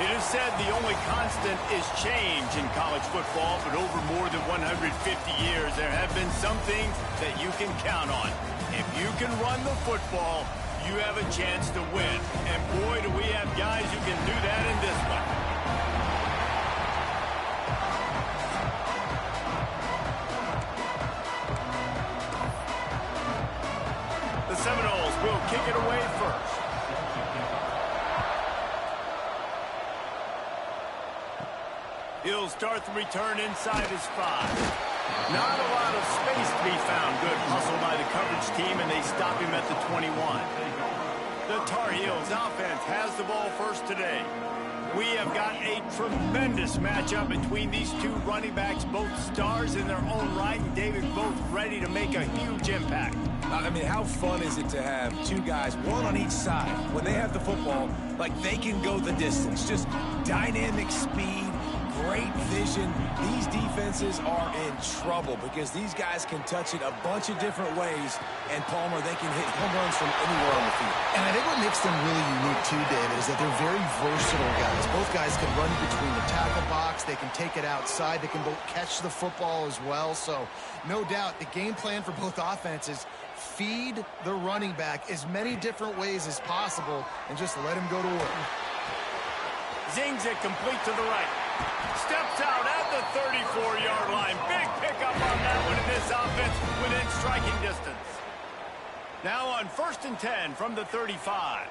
It is said the only constant is change in college football, but over more than 150 years, there have been some things that you can count on. If you can run the football, you have a chance to win. And boy, do we have guys who can do that in this one. The Seminoles will kick it away first. He'll start the return inside his 5. Not a lot of space to be found. Good hustle by the coverage team, and they stop him at the 21. The Tar Heels offense has the ball first today. We have got a tremendous matchup between these two running backs, both stars in their own right, and David, both ready to make a huge impact. I mean, how fun is it to have two guys, one on each side, when they have the football, like they can go the distance. Just dynamic speed, great vision. These defenses are in trouble because these guys can touch it a bunch of different ways, and Palmer, they can hit home runs from anywhere on the field. And I think what makes them really unique too, David, is that they're very versatile guys. Both guys can run between the tackle box. They can take it outside. They can both catch the football as well. So no doubt the game plan for both offenses, feed the running back as many different ways as possible and just let him go to work. Zings it complete to the right. Steps out at the 34-yard line. Big pickup on that one in this offense within striking distance. Now on 1st and 10 from the 35.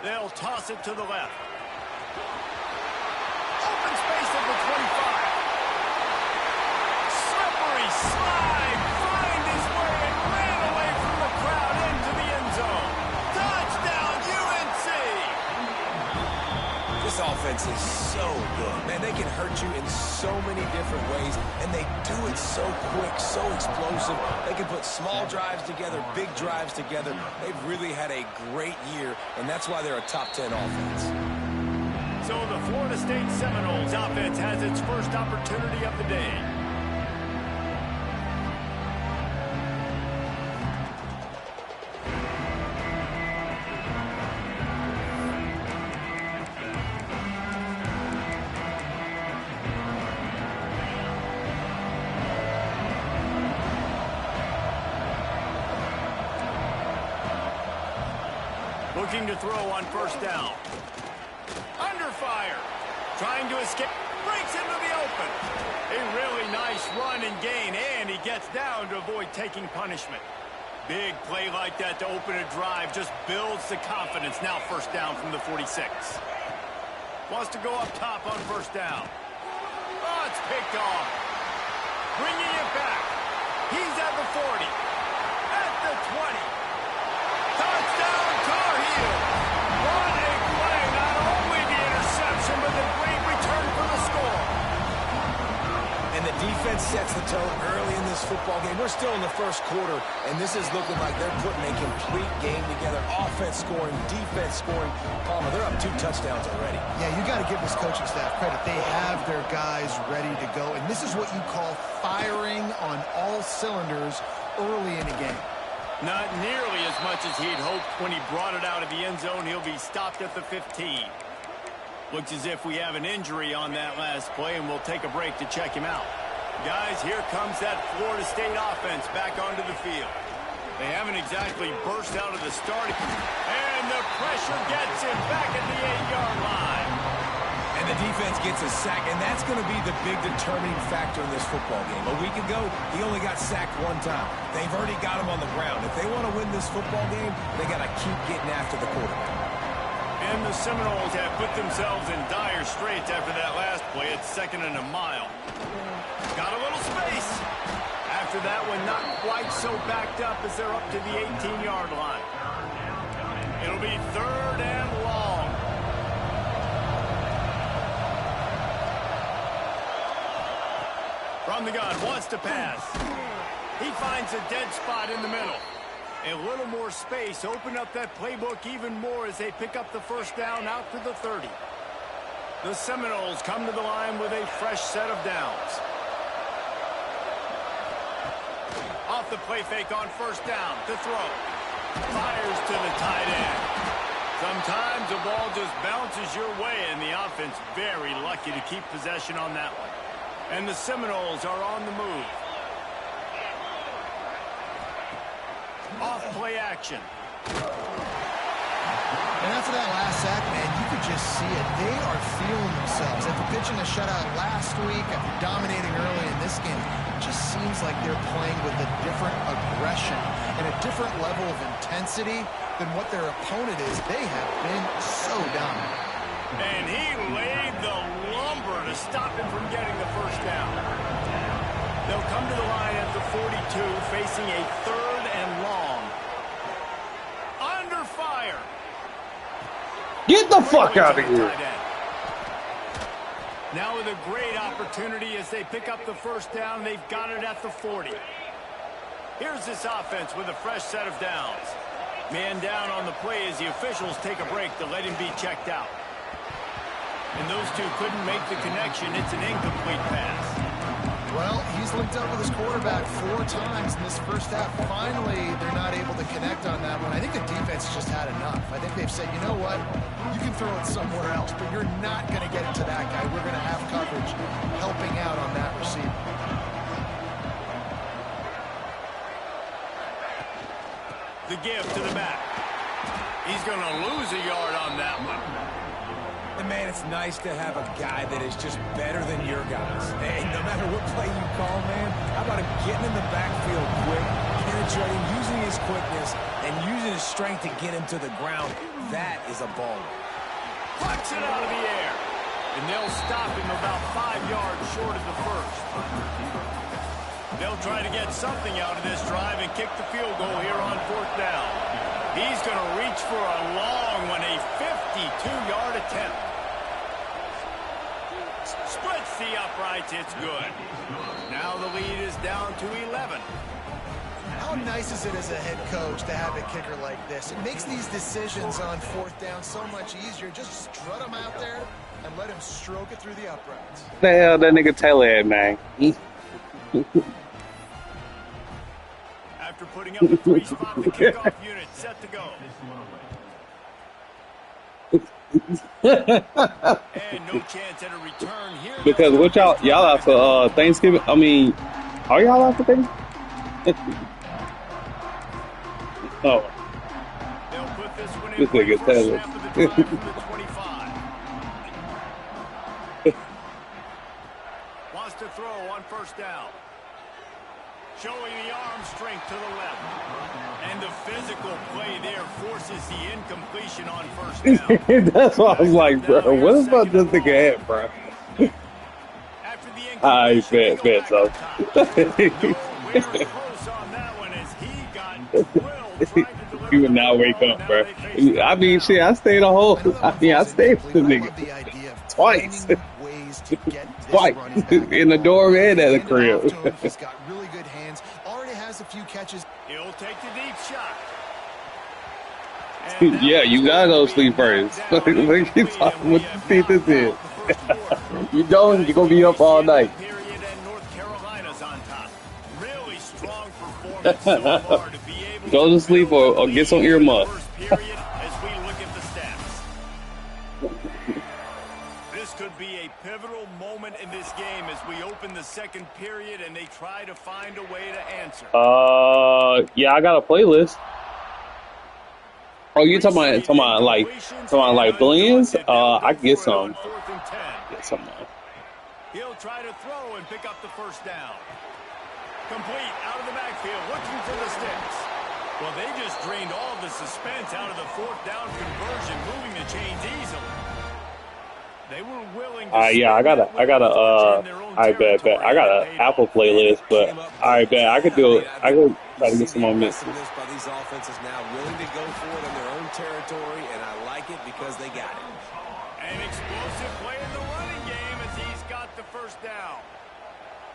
They'll toss it to the left. Open space at the 25. Slippery slide. Find his way and ran away from the crowd into the end zone. Touchdown, UNC! This offense is so good. Man, they can hurt you in so many different ways, and they do it so quick, so explosive. They can put small drives together, big drives together. They've really had a great year, and that's why they're a top 10 offense. So the Florida State Seminoles offense has its first opportunity of the day. Looking to throw on 1st down. Under fire. Trying to escape. Breaks into the open. A really nice run and gain, and he gets down to avoid taking punishment. Big play like that to open a drive just builds the confidence. Now 1st down from the 46. Wants to go up top on 1st down. Oh, it's picked off. Bringing it back. He's at the 40. At the 20. Touchdown, Tar Heels! What a play! Not only the interception, but the great return for the score. And the defense sets the tone early in this football game. We're still in the 1st quarter, and this is looking like they're putting a complete game together. Offense scoring, defense scoring. Palmer, they're up 2 touchdowns already. Yeah, you got to give this coaching staff credit. They have their guys ready to go, and this is what you call firing on all cylinders early in the game. Not nearly as much as he'd hoped when he brought it out of the end zone. He'll be stopped at the 15. Looks as if we have an injury on that last play, and we'll take a break to check him out. Guys, here comes that Florida State offense back onto the field. They haven't exactly burst out of the starting. And the pressure gets him back at the 8-yard line. And the defense gets a sack, and that's going to be the big determining factor in this football game. A week ago, he only got sacked 1 time. They've already got him on the ground. If they want to win this football game, they got to keep getting after the quarterback. And the Seminoles have put themselves in dire straits after that last play. It's 2nd and a mile. Got a little space. After that one, not quite so backed up as they're up to the 18-yard line. It'll be 3rd and long. From the gun, wants to pass. He finds a dead spot in the middle. A little more space, open up that playbook even more as they pick up the 1st down out to the 30. The Seminoles come to the line with a fresh set of downs. Off the play fake on 1st down to throw. Fires to the tight end. Sometimes the ball just bounces your way, and the offense very lucky to keep possession on that one. And the Seminoles are on the move. Off play action. And after that last sack, man, you could just see it. They are feeling themselves. After pitching a shutout last week, after dominating early in this game, it just seems like they're playing with a different aggression and a different level of intensity than what their opponent is. They have been so dominant. And he laid the lumber to stop him from getting the first down. They'll come to the line at the 42, facing a 3rd and long. Under fire. Get the fuck out of here. Now with a great opportunity as they pick up the first down, they've got it at the 40. Here's this offense with a fresh set of downs. Man down on the play as the officials take a break to let him be checked out. And those two couldn't make the connection. It's an incomplete pass. Well, he's linked up with his quarterback 4 times in this first half. Finally, they're not able to connect on that one. I think the defense just had enough. I think they've said, you know what? You can throw it somewhere else, but you're not going to get it to that guy. We're going to have coverage helping out on that receiver. The give to the back. He's going to lose a yard on that one. And, man, it's nice to have a guy that is just better than your guys. Hey, no matter what play you call, man, how about him getting in the backfield quick, penetrating, using his quickness, and using his strength to get him to the ground? That is a baller. Plucks it out of the air. And they'll stop him about 5 yards short of the first. They'll try to get something out of this drive and kick the field goal here on 4th down. He's going to reach for a long one, a 52-yard attempt. Splits the uprights, it's good. Now the lead is down to 11. How nice is it as a head coach to have a kicker like this? It makes these decisions on 4th down so much easier. Just strut him out there and let him stroke it through the uprights. The hell that nigga Taylor at, man? After putting up a 3-spot, the kickoff unit set to go. And no chance at a return here. Because what y'all out for Thanksgiving? I mean, are y'all out for Thanksgiving? Oh. They'll put this one in This nigga for Taylor. snap of the drive from the 25. Wants to throw on 1st down. Showing the arm strength to the left. And the physical play there forces the incompletion on 1st down. That's why I was like, bro, what about this nigga at, bro? After the I incompletion, bet so. Nowhere close on that one as he got drilled trying to deliver He would the not wake ball. up, Now bro. they face I mean, shit, I stayed a whole. I stayed with the I love nigga the idea of twice. finding ways to get this Twice running back. in the dorm and at the Hand it off crib. to him. He's got really good hands. Already has a few catches. He'll take the deep shot. Yeah, you gotta go sleep first. What you talking? What you think this is? You don't, you're gonna be up all night. Period, and North Carolina's on top. Really strong performance so far to be able Go to sleep or get some earmuffs. first period as we look at the stats. This could be a pivotal moment in this game as we open the 2nd period and they try to find a way to answer. Yeah, I got a playlist. Oh, you talking about like blends? I can get some. Get some. He'll try to throw and pick up the 1st down. Complete out of the backfield, looking for the sticks. Well, they just drained all the suspense out of the 4th down conversion, moving the chains easily. They were willing to Yeah, I got a I got an Apple playlist, but I bet I could do it. I could try to get some more mixes. By these offenses now willing to go for it on their own territory, and I like it because they got it. An explosive play in the running game as he's got the 1st down.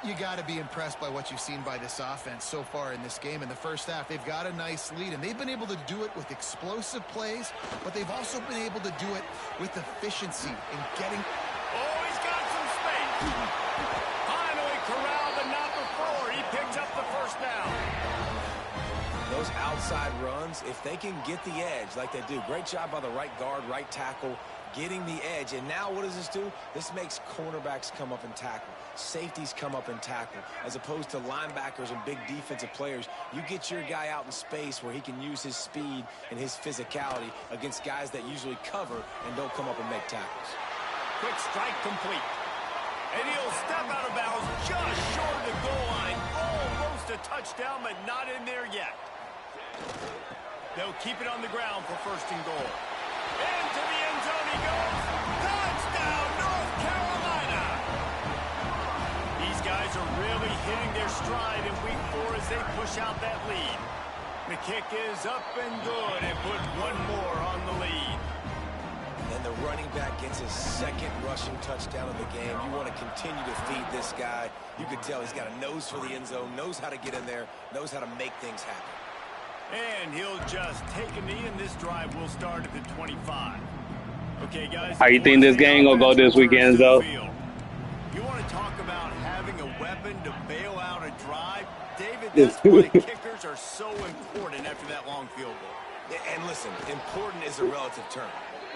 You got to be impressed by what you've seen by this offense so far in this game. In the first half, they've got a nice lead, and they've been able to do it with explosive plays, but they've also been able to do it with efficiency in getting... Oh, he's got some space. Finally corralled, but not before. He picks up the 1st down. The those outside runs, if they can get the edge like they do, great job by the right guard, right tackle, getting the edge. And now what does this do? This makes cornerbacks come up and tackle. Safeties come up and tackle. As opposed to linebackers and big defensive players, you get your guy out in space where he can use his speed and his physicality against guys that usually cover and don't come up and make tackles. Quick strike complete. And he'll step out of bounds just short of the goal line. Almost a touchdown, but not in there yet. They'll keep it on the ground for first and goal. Into the end zone he goes. Touchdown, North Carolina. These guys are really hitting their stride in week 4 as they push out that lead. The kick is up and good and put one more on the lead. And the running back gets his second rushing touchdown of the game. You want to continue to feed this guy. You can tell he's got a nose for the end zone, knows how to get in there, knows how to make things happen. And he'll just take a knee, and this drive will start at the 25. Okay, guys. How you think this game gonna go this weekend, though? You want to talk about having a weapon to bail out a drive? David, that's why kickers are so important after that long field goal. And listen, important is a relative term.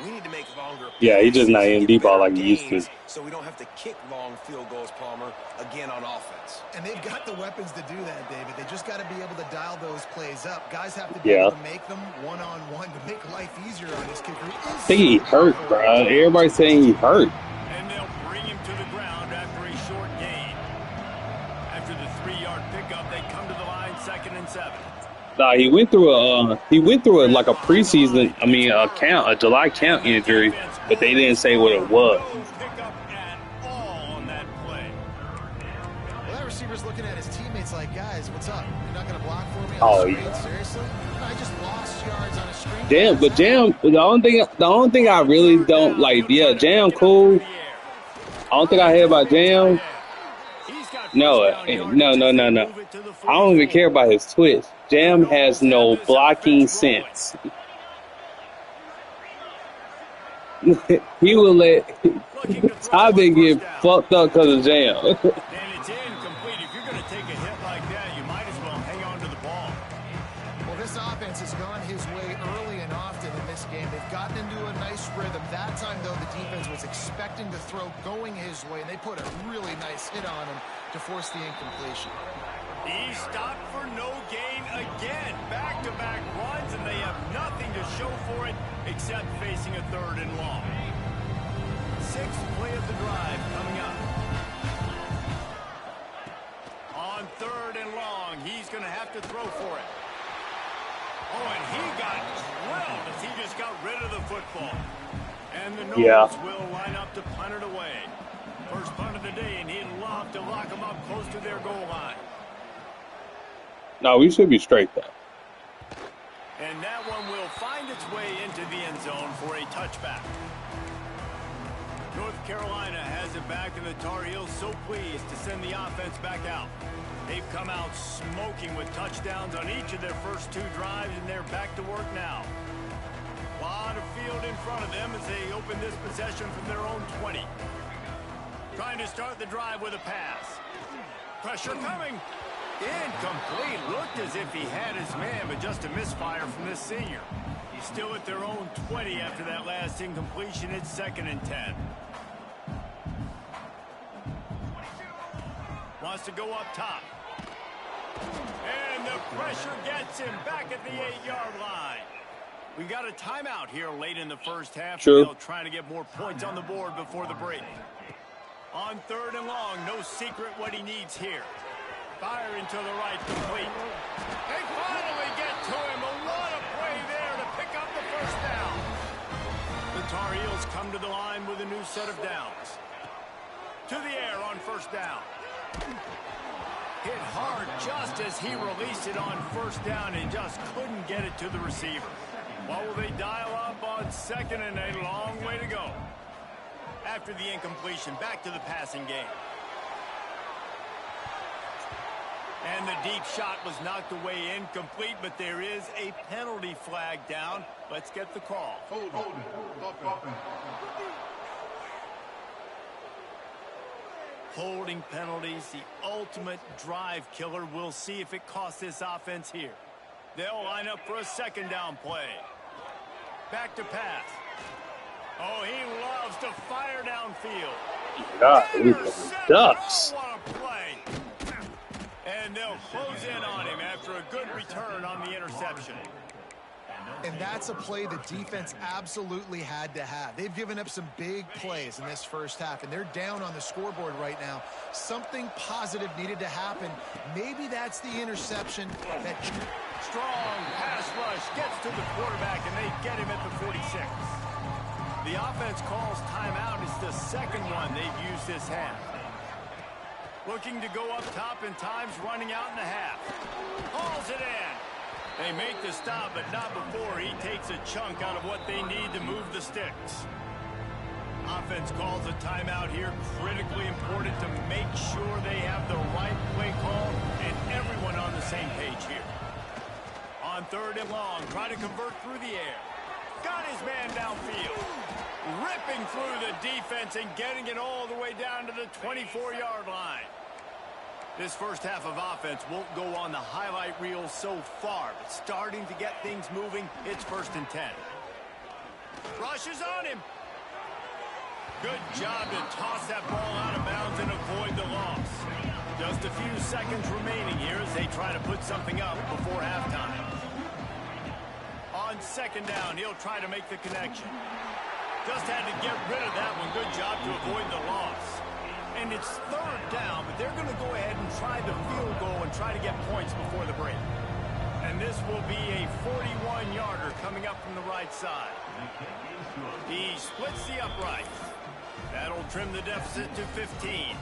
We need to make longer. Yeah, he's just not in deep ball like he used to. So we don't have to kick long field goals, Palmer, again on offense. And they've got the weapons to do that, David. They just got to be able to dial those plays up. Guys have to be able to make them one-on-one to make life easier on his kicker. I think he hurt, bro. Everybody's saying he hurt. And they'll bring him to the ground after a short gain. After the 3-yard pickup, they come to the line, 2nd and 7. Nah, he went through a like a preseason, a July camp injury, but they didn't say what it was. On that play. Well, that receiver's looking at his teammates like, guys, what's up? You're not going to block for me on Oh, the screen? yeah. Seriously? I just lost yards on a screen. Jam, but Jam, the only thing I really don't like, yeah, Jam cool. I don't think I hear about Jam. No. I don't even care about his twitch. Jam has no blocking sense. He will let Topic get fucked up because of Jam. And it's incomplete. If you're going to take a hit like that, you might as well hang on to the ball. Well, this offense has gone his way early and often in this game. They've gotten into a nice rhythm. That time, though, the defense was expecting to throw going his way, and they put a really nice hit on him to force the incompletion. He stopped for no gain again. Back-to-back runs, and they have nothing to show for it except facing a 3rd and long. 6th play of the drive coming up. On 3rd and long, he's going to have to throw for it. Oh, and he got drilled as he just got rid of the football. And the Noles will line up to punt it away. First punt of the day, and he'd love to lock them up close to their goal line. No, we should be straight, though. And that one will find its way into the end zone for a touchback. North Carolina has it back, and the Tar Heels so pleased to send the offense back out. They've come out smoking with touchdowns on each of their first 2 drives, and they're back to work now. A lot of field in front of them as they open this possession from their own 20. Trying to start the drive with a pass. Pressure coming. Incomplete. Looked as if he had his man, but just a misfire from this senior. He's still at their own 20 after that last incompletion. It's 2nd and 10. Wants to go up top. And the pressure gets him back at the 8-yard line. We got a timeout here late in the first half. True. They'll try to get more points on the board before the break. On 3rd and long, no secret what he needs here. Firing to the right, complete. They finally get to him. What a play there to pick up the first down. The Tar Heels come to the line with a new set of downs. To the air on first down. Hit hard just as he released it on first down and just couldn't get it to the receiver. What will they dial up on 2nd and a long way to go? After the incompletion, back to the passing game. And the deep shot was knocked away incomplete, but there is a penalty flag down. Let's get the call. Holding penalties, the ultimate drive killer. We'll see if it costs this offense here. They'll line up for a second down play. Back to pass. Oh, he loves to fire downfield. God, ducks. Oh, what a play. And they'll close in on him after a good return on the interception. And that's a play the defense absolutely had to have. They've given up some big plays in this first half, and they're down on the scoreboard right now. Something positive needed to happen. Maybe that's the interception that... Strong pass rush gets to the quarterback, and they get him at the 46. The offense calls timeout. It's the second one they've used this half. Looking to go up top, and time's running out in the half. Hauls it in. They make the stop, but not before he takes a chunk out of what they need to move the sticks. Offense calls a timeout here. Critically important to make sure they have the right play call and everyone on the same page here. On third and long, trying to convert through the air. Got his man downfield. Ripping through the defense and getting it all the way down to the 24-yard line. This first half of offense won't go on the highlight reel so far, but starting to get things moving. It's 1st and 10. Rushes on him. Good job to toss that ball out of bounds and avoid the loss. Just a few seconds remaining here as they try to put something up before halftime. On second down, he'll try to make the connection. Just had to get rid of that one. Good job to avoid the loss. And it's third down, but they're going to go ahead and try the field goal and try to get points before the break. And this will be a 41-yarder coming up from the right side. He splits the uprights. That'll trim the deficit to 15.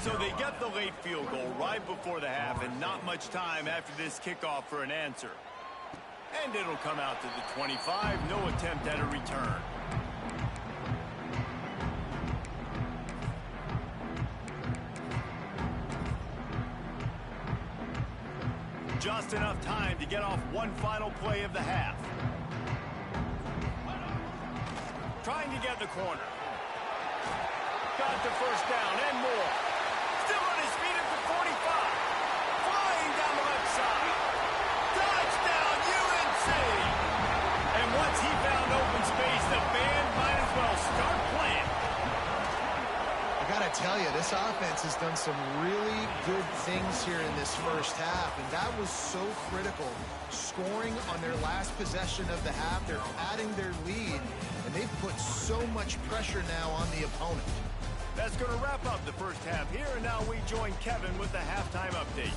So they get the late field goal right before the half, and not much time after this kickoff for an answer. And it'll come out to the 25. No attempt at a return. Just enough time to get off one final play of the half. Trying to get the corner. Got the first down and more. Still on his feet at the 45. Flying down the left side. Touchdown, UNC! And once he found open space, the band might as well start playing. I gotta tell you, this offense has done some really good things here in this first half, and that was so critical. Scoring on their last possession of the half, they're adding their lead, and they've put so much pressure now on the opponent. That's going to wrap up the first half here, and now we join Kevin with the halftime update.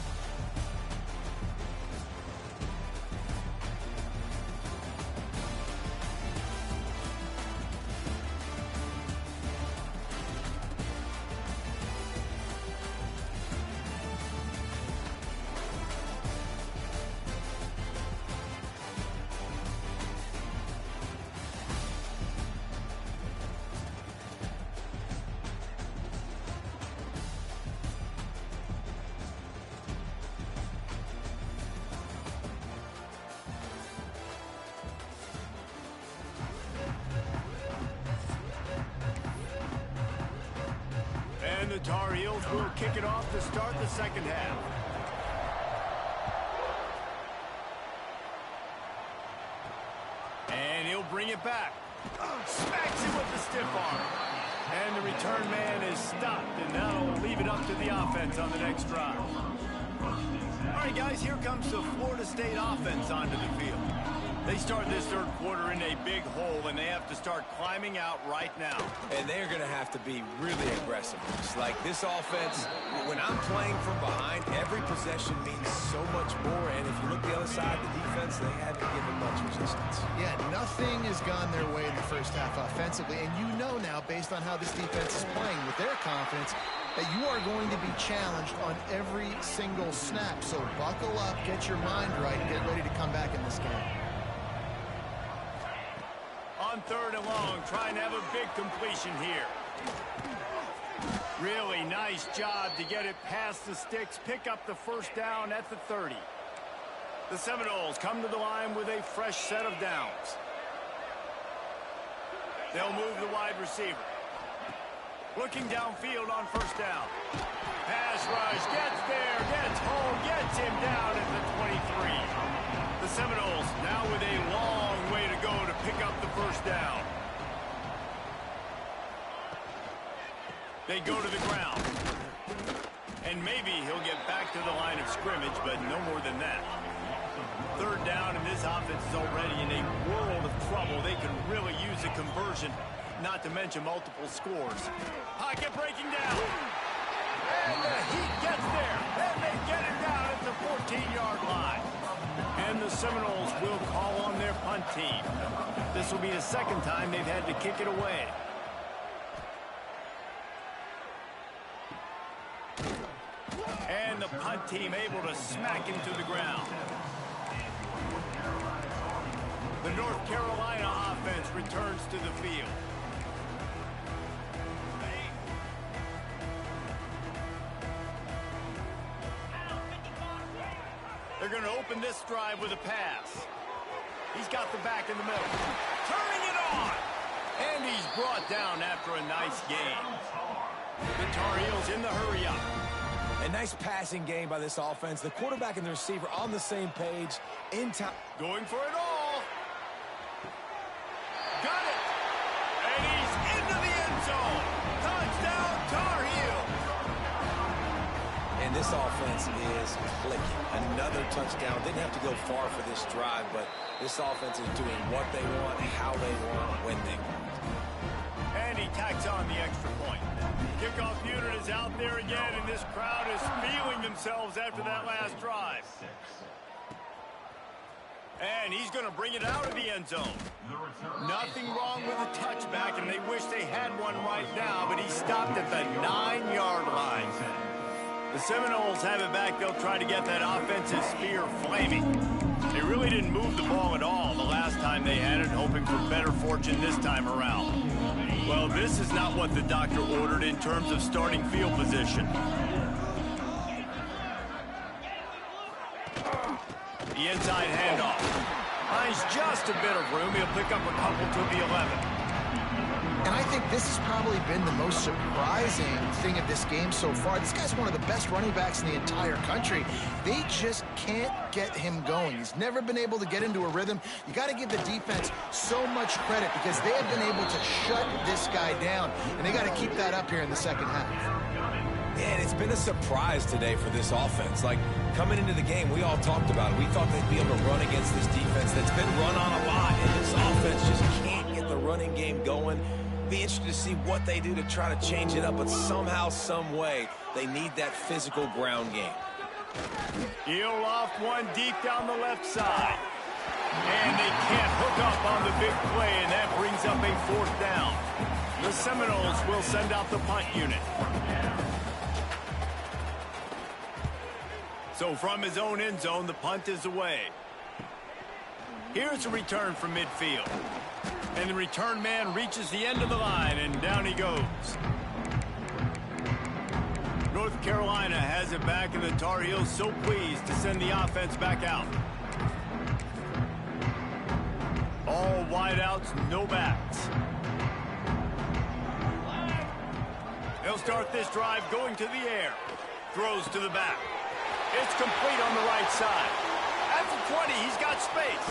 And the Tar Heels will kick it off to start the second half. And he'll bring it back. Smacks it with the stiff arm. And the return man is stopped, and that'll leave it up to the offense on the next drive. All right, guys, here comes the Florida State offense onto the field. They start this third quarter in a big hole, and they have to start climbing out right now. And they're going to have to be really aggressive. It's like this offense, when I'm playing from behind, every possession means so much more. And if you look the other side, the defense, they haven't given much resistance. Yeah, nothing has gone their way in the first half offensively. And you know now, based on how this defense is playing with their confidence, that you are going to be challenged on every single snap. So buckle up, get your mind right, and get ready to come back in this game. On third and long, trying to have a big completion here. Really nice job to get it past the sticks, pick up the first down at the 30. The Seminoles come to the line with a fresh set of downs. They'll move the wide receiver. Looking downfield on first down. Pass rush, gets there, gets home, gets him down at the 23. The now with a long way to go to pick up the first down. They go to the ground. And maybe he'll get back to the line of scrimmage, but no more than that. Third down, and this offense is already in a world of trouble. They can really use a conversion, not to mention multiple scores. Pocket breaking down. And the Heat gets there. And they get it down at the 14-yard line. And the Seminoles will call on their punt team. This will be the second time they've had to kick it away. And the punt team able to smack him to the ground. The North Carolina offense returns to the field. They're going to open this drive with a pass. He's got the back in the middle. Turning it on. And he's brought down after a nice game. The Tar Heels in the hurry up. A nice passing game by this offense. The quarterback and the receiver on the same page. In time. Going for it all. Got it. And he's into the end zone. Touchdown, Tar Heels. And this offense is clicking. Another touchdown. Didn't have to go far for this drive, but this offense is doing what they want, how they want, when they want. And he tacks on the extra point. Kickoff unit is out there again, and this crowd is feeling themselves after that last drive. And he's going to bring it out of the end zone. Nothing wrong with a touchback, and they wish they had one right now, but he stopped at the 9-yard line. The Seminoles have it back. They'll try to get that offensive spear flaming. They really didn't move the ball at all the last time they had it, hoping for better fortune this time around. Well, this is not what the doctor ordered in terms of starting field position. The inside handoff. Finds just a bit of room. He'll pick up a couple to the 11. And I think this has probably been the most surprising thing of this game so far. This guy's one of the best running backs in the entire country. They just can't get him going. He's never been able to get into a rhythm. You got to give the defense so much credit because they have been able to shut this guy down, and they got to keep that up here in the second half. And it's been a surprise today for this offense. Like, coming into the game, we all talked about it. We thought they'd be able to run against this defense that's been run on a lot, and this offense just can't get the running game going. Be interested to see what they do to try to change it up, but somehow, some way, they need that physical ground game. He'll loft one deep down the left side. And they can't hook up on the big play, and that brings up a fourth down. The Seminoles will send out the punt unit. So from his own end zone, the punt is away. Here's a return from midfield. And the return man reaches the end of the line, and down he goes. North Carolina has it back, and the Tar Heels so pleased to send the offense back out. All wideouts, no backs. They'll start this drive going to the air. Throws to the back. It's complete on the right side. At the 20, he's got space.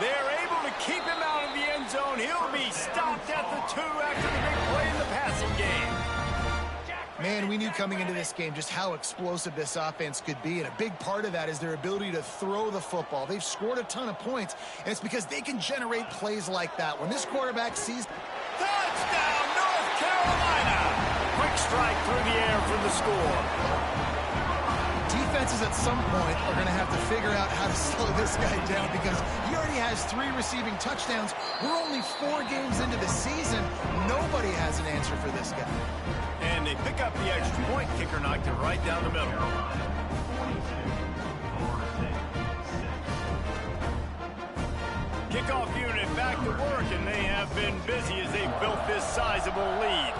They're able to keep him out of the end zone. He'll be stopped at the 2 after the big play in the passing game. Man, we knew coming into this game just how explosive this offense could be, and a big part of that is their ability to throw the football. They've scored a ton of points, and it's because they can generate plays like that. When this quarterback sees... Touchdown, North Carolina! Quick strike through the air for the score. Defenses at some point are going to have to figure out how to slow this guy down because he already has 3 receiving touchdowns. We're only 4 games into the season. Nobody has an answer for this guy. And they pick up the extra point. Kicker knocked it right down the middle. Kickoff unit back to work, and they have been busy as they built this sizable lead.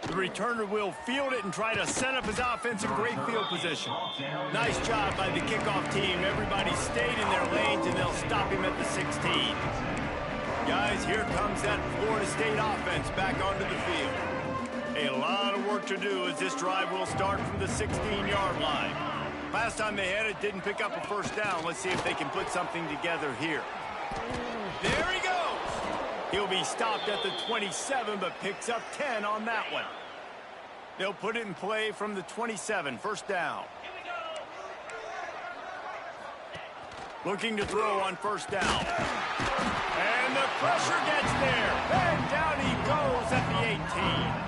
The returner will field it and try to set up his offense in great field position. Nice job by the kickoff team. Everybody stayed in their lanes, and they'll stop him at the 16. Guys, here comes that Florida State offense back onto the field. A lot of work to do as this drive will start from the 16-yard line. Last time they had it, didn't pick up a first down. Let's see if they can put something together here. There he goes. He'll be stopped at the 27, but picks up 10 on that one. They'll put it in play from the 27, first down. Looking to throw on first down. And the pressure gets there. And down he goes at the 18.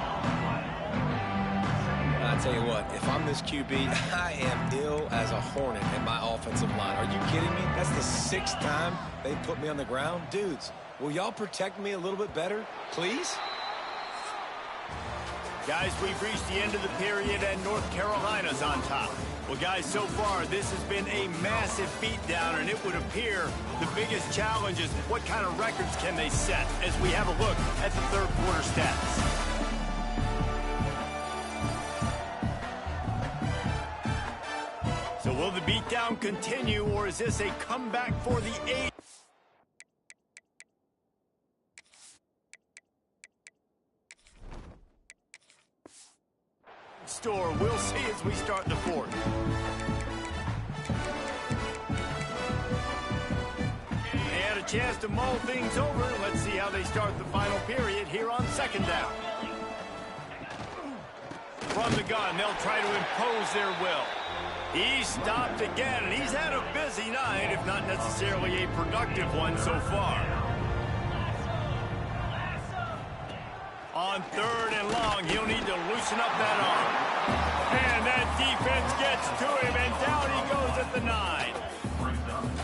I tell you what, if I'm this QB, I am ill as a hornet in my offensive line. Are you kidding me? That's the 6th time they put me on the ground. Dudes, will y'all protect me a little bit better, please? Guys, we've reached the end of the period, and North Carolina's on top. Well, guys, so far, this has been a massive beatdown, and it would appear the biggest challenge is what kind of records can they set as we have a look at the third quarter stats. So will the beatdown continue, or is this a comeback for the 8? Store. We'll see as we start the fourth. They had a chance to mull things over. Let's see how they start the final period here on second down. From the gun, they'll try to impose their will. He's stopped again, and he's had a busy night, if not necessarily a productive one so far. On third and long, he'll need to loosen up that arm. And that defense gets to him, and down he goes at the 9.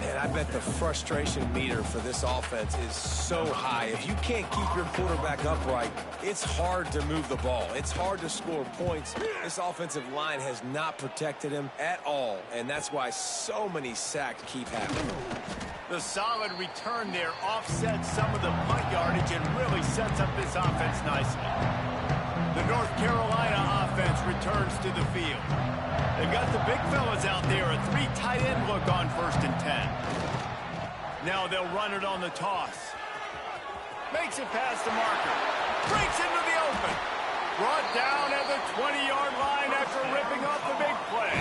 Man, I bet the frustration meter for this offense is so high. If you can't keep your quarterback upright, it's hard to move the ball. It's hard to score points. This offensive line has not protected him at all, and that's why so many sacks keep happening. The solid return there offsets some of the punt yardage and really sets up this offense nicely. The North Carolina offense returns to the field. They've got the big fellas out there, a 3 tight end look on first and 10. Now they'll run it on the toss. Makes it past the marker. Breaks into the open. Brought down at the 20-yard line after ripping off the big play.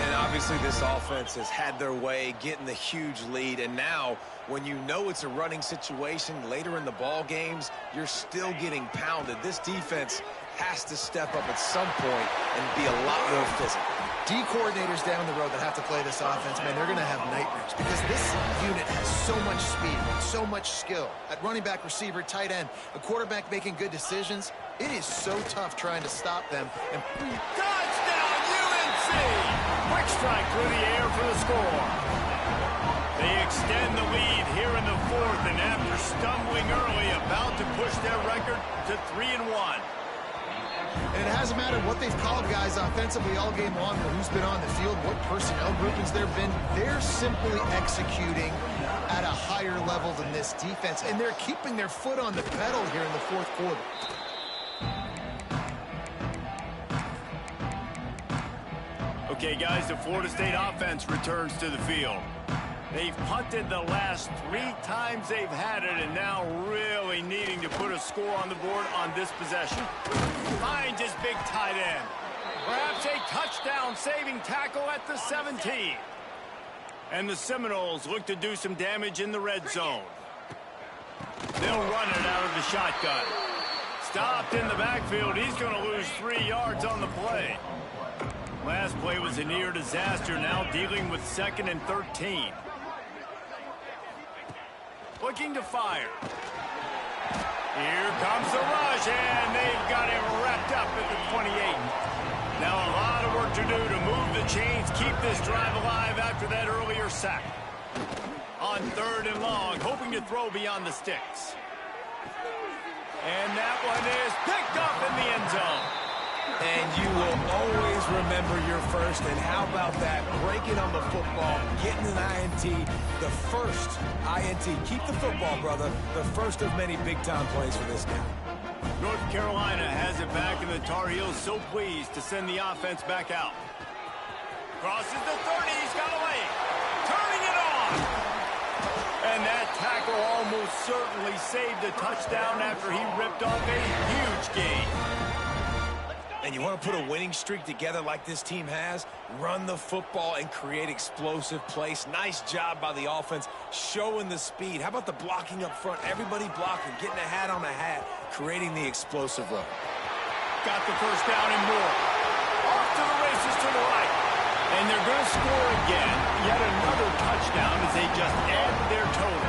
And obviously this offense has had their way, getting the huge lead, and now when you know it's a running situation later in the ball games, you're still getting pounded. This defense has to step up at some point and be a lot more physical. D coordinators down the road that have to play this offense, man, they're going to have nightmares because this unit has so much speed, so much skill. At running back, receiver, tight end, a quarterback making good decisions, it is so tough trying to stop them. And touchdown, UNC! Quick strike through the air for the score. They extend the lead here in the fourth, and after stumbling early, about to push their record to 3-1. And it hasn't mattered what they've called guys offensively all game long or who's been on the field, what personnel groupings there have been. They're simply executing at a higher level than this defense, and they're keeping their foot on the pedal here in the fourth quarter. Okay, guys, the Florida State offense returns to the field. They've punted the last 3 times they've had it, and now really needing to put a score on the board on this possession. Finds his big tight end. Perhaps a touchdown-saving tackle at the 17. And the Seminoles look to do some damage in the red zone. They'll run it out of the shotgun. Stopped in the backfield. He's going to lose 3 yards on the play. Last play was a near disaster, now dealing with 2nd and 13. Looking to fire. Here comes the rush, and they've got him wrapped up at the 28. Now a lot of work to do to move the chains, keep this drive alive after that earlier sack. On 3rd and long, hoping to throw beyond the sticks. And that one is picked up in the end zone. And you will always remember your first, and how about that? Breaking on the football, getting an INT, the first INT. Keep the football, brother. The first of many big-time plays for this guy. North Carolina has it back, and the Tar Heels so pleased to send the offense back out. Crosses the 30, he's got away. Turning it on. And that tackle almost certainly saved a touchdown after he ripped off a huge gain. And And you want to put a winning streak together like this team has, run the football and create explosive plays. Nice job by the offense, showing the speed. How about the blocking up front? Everybody blocking, getting a hat on a hat, creating the explosive run. Got the first down and more. Off to the races to the right. And they're going to score again. Yet another touchdown as they just add to their total.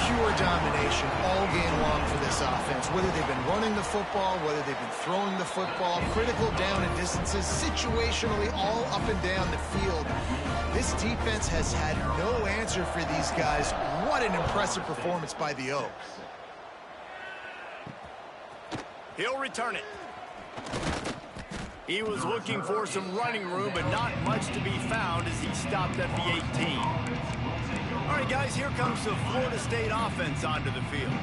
Pure domination all game long for this offense. Whether they've been running the football, whether they've been throwing the football, critical down and distances, situationally all up and down the field. This defense has had no answer for these guys. What an impressive performance by the Oaks. He'll return it. He was looking for some running room, but not much to be found as he stopped at the 18. All right, guys, here comes the Florida State offense onto the field.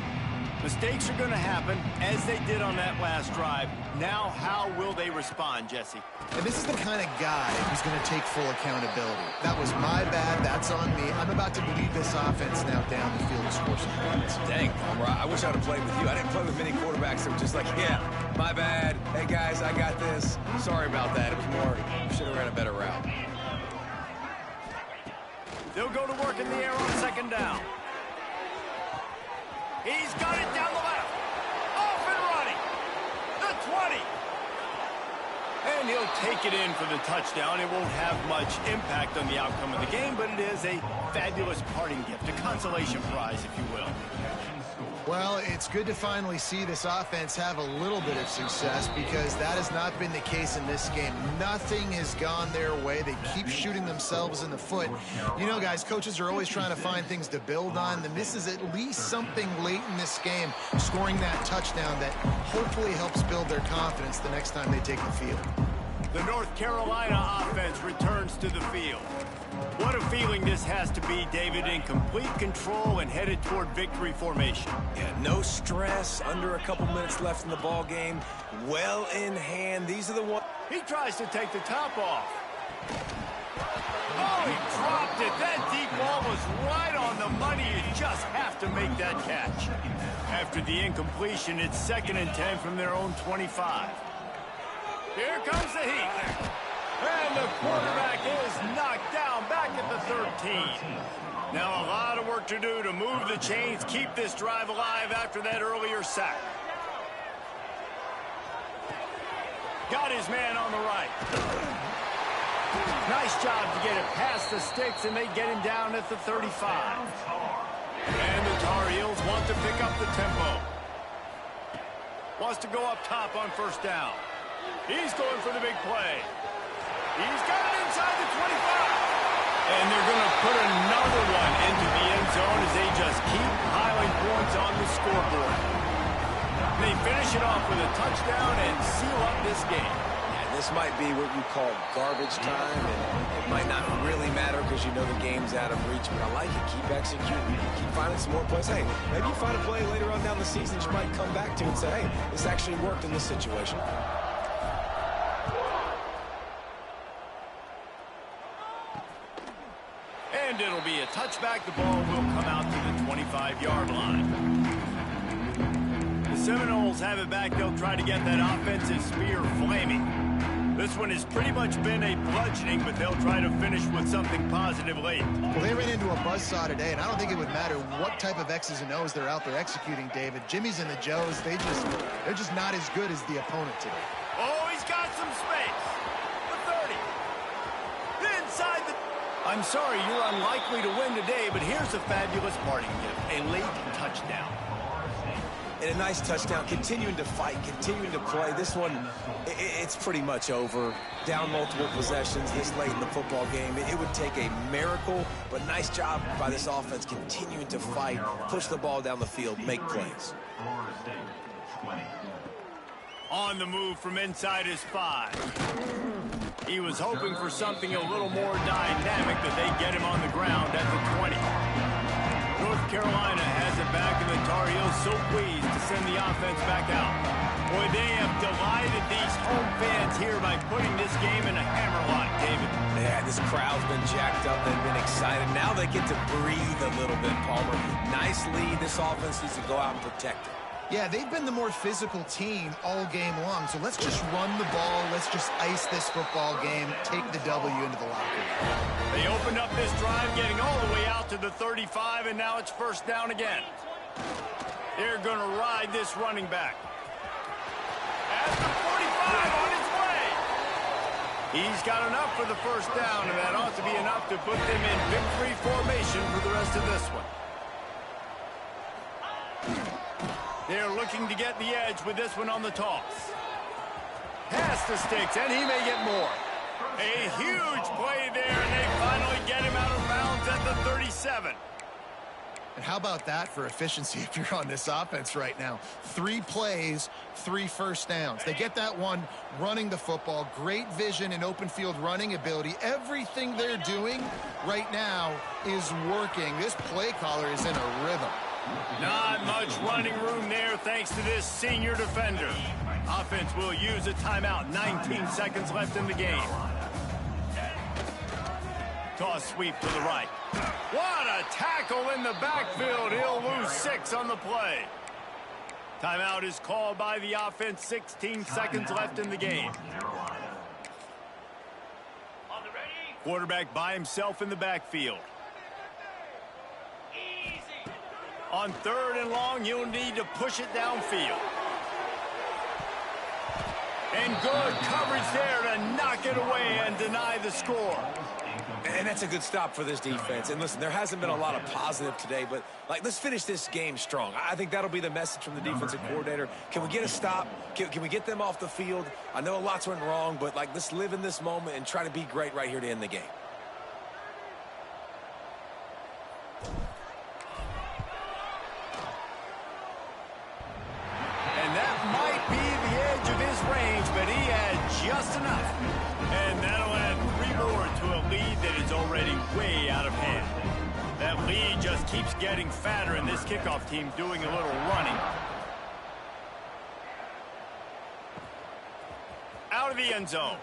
Mistakes are going to happen, as they did on that last drive. Now, how will they respond, Jesse? And this is the kind of guy who's going to take full accountability. That was my bad. That's on me. I'm about to lead this offense now down the field and score some points. Dang, Palmer, I wish I would have played with you. I didn't play with many quarterbacks that were just like, yeah, my bad. Hey, guys, I got this. Sorry about that. It was more, should have ran a better route. They'll go to work in the air on second down. He's got it down the left. Off and running. The 20. And he'll take it in for the touchdown. It won't have much impact on the outcome of the game, but it is a fabulous parting gift, a consolation prize, if you will. Well, it's good to finally see this offense have a little bit of success because that has not been the case in this game. Nothing has gone their way. They keep shooting themselves in the foot. You know, guys, coaches are always trying to find things to build on. And this is at least something late in this game, scoring that touchdown that hopefully helps build their confidence the next time they take the field. The North Carolina offense returns to the field. What a feeling this has to be, David, in complete control and headed toward victory formation. Yeah, no stress, under a couple minutes left in the ball game. Well in hand. These are the ones. He tries to take the top off. Oh, he dropped it. That deep ball was right on the money. You just have to make that catch. After the incompletion, it's 2nd and 10 from their own 25. Here comes the heat. And the quarterback is knocked down back at the 13. Now a lot of work to do to move the chains, keep this drive alive after that earlier sack. Got his man on the right. Nice job to get it past the sticks, and they get him down at the 35. And the Tar Heels want to pick up the tempo. Wants to go up top on first down. He's going for the big play. He's got it inside the 25. And they're going to put another one into the end zone as they just keep piling points on the scoreboard. They finish it off with a touchdown and seal up this game. Yeah, this might be what you call garbage time, and it might not really matter because you know the game's out of reach, but I like it. Keep executing. Keep finding some more plays. Hey, maybe you find a play later on down the season you might come back to and say, hey, this actually worked in this situation. And it'll be a touchback. The ball will come out to the 25-yard line. The Seminoles have it back. They'll try to get that offensive spear flaming. This one has pretty much been a bludgeoning, but they'll try to finish with something positive late. Well, they ran into a buzzsaw today, and I don't think it would matter what type of X's and O's they're out there executing, David. Jimmy's and the Joes, they're just not as good as the opponent today. Oh, he's got some space. The 30. Inside the... I'm sorry, you're unlikely to win today, but here's a fabulous parting gift, a late touchdown. And a nice touchdown, continuing to fight, continuing to play. This one, it's pretty much over. Down multiple possessions this late in the football game. It would take a miracle, but nice job by this offense continuing to fight, push the ball down the field, make plays. On the move from inside his 5. He was hoping for something a little more dynamic, but they get him on the ground at the 20. North Carolina has it back, and the Tar Heels so pleased to send the offense back out. Boy, they have delighted these home fans here by putting this game in a hammerlock, David. Yeah, this crowd's been jacked up. They've been excited. Now they get to breathe a little bit, Palmer. Nice lead. This offense needs to go out and protect it. Yeah, they've been the more physical team all game long, so let's just run the ball. Let's just ice this football game, take the W into the locker room. They opened up this drive, getting all the way out to the 35, and now it's first down again. They're going to ride this running back. At the 45 on his way. He's got enough for the first down, and that ought to be enough to put them in victory formation for the rest of this one. They're looking to get the edge with this one on the toss. Pass the sticks, and he may get more. A huge play there, and they finally get him out of bounds at the 37. And how about that for efficiency if you're on this offense right now? 3 plays, 3 first downs. They get that one running the football. Great vision and open field running ability. Everything they're doing right now is working. This play caller is in a rhythm. Not much running room there thanks to this senior defender. Offense will use a timeout. 19 seconds left in the game. Toss sweep to the right. What a tackle in the backfield. He'll lose 6 on the play. Timeout is called by the offense. 16 seconds left in the game. Quarterback by himself in the backfield. On 3rd and long, you'll need to push it downfield. And good coverage there to knock it away and deny the score. And that's a good stop for this defense. And listen, there hasn't been a lot of positive today, but let's finish this game strong. I think that'll be the message from the defensive coordinator. Can we get a stop? Can we get them off the field? I know lots went wrong, but let's live in this moment and try to be great right here to end the game. But he had just enough. And that'll add 3 more to a lead that is already way out of hand. That lead just keeps getting fatter, and this kickoff team doing a little running. Out of the end zone.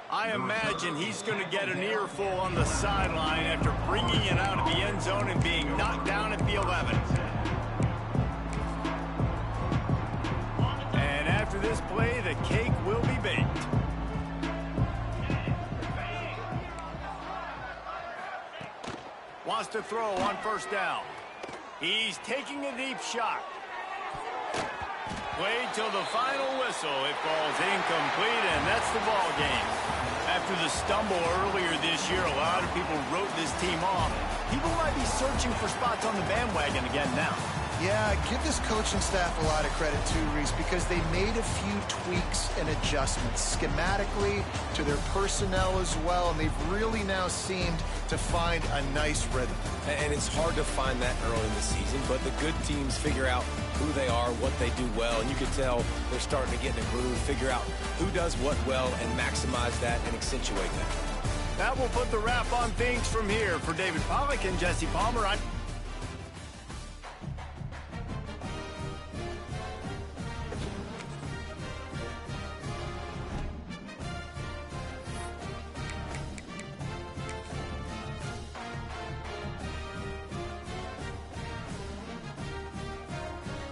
I imagine he's going to get an earful on the sideline after bringing it out of the end zone and being knocked down at the 11. After this play, the cake will be baked. Wants to throw on first down. He's taking a deep shot. Played till the final whistle. It falls incomplete, and that's the ball game. After the stumble earlier this year, a lot of people wrote this team off. People might be searching for spots on the bandwagon again now. Yeah, give this coaching staff a lot of credit too, Reese, because they made a few tweaks and adjustments schematically to their personnel as well, and they've really now seemed to find a nice rhythm. And it's hard to find that early in the season, but the good teams figure out who they are, what they do well, and you can tell they're starting to get in a groove, figure out who does what well, and maximize that and accentuate that. That will put the wrap on things from here. For David Pollack and Jesse Palmer, I'm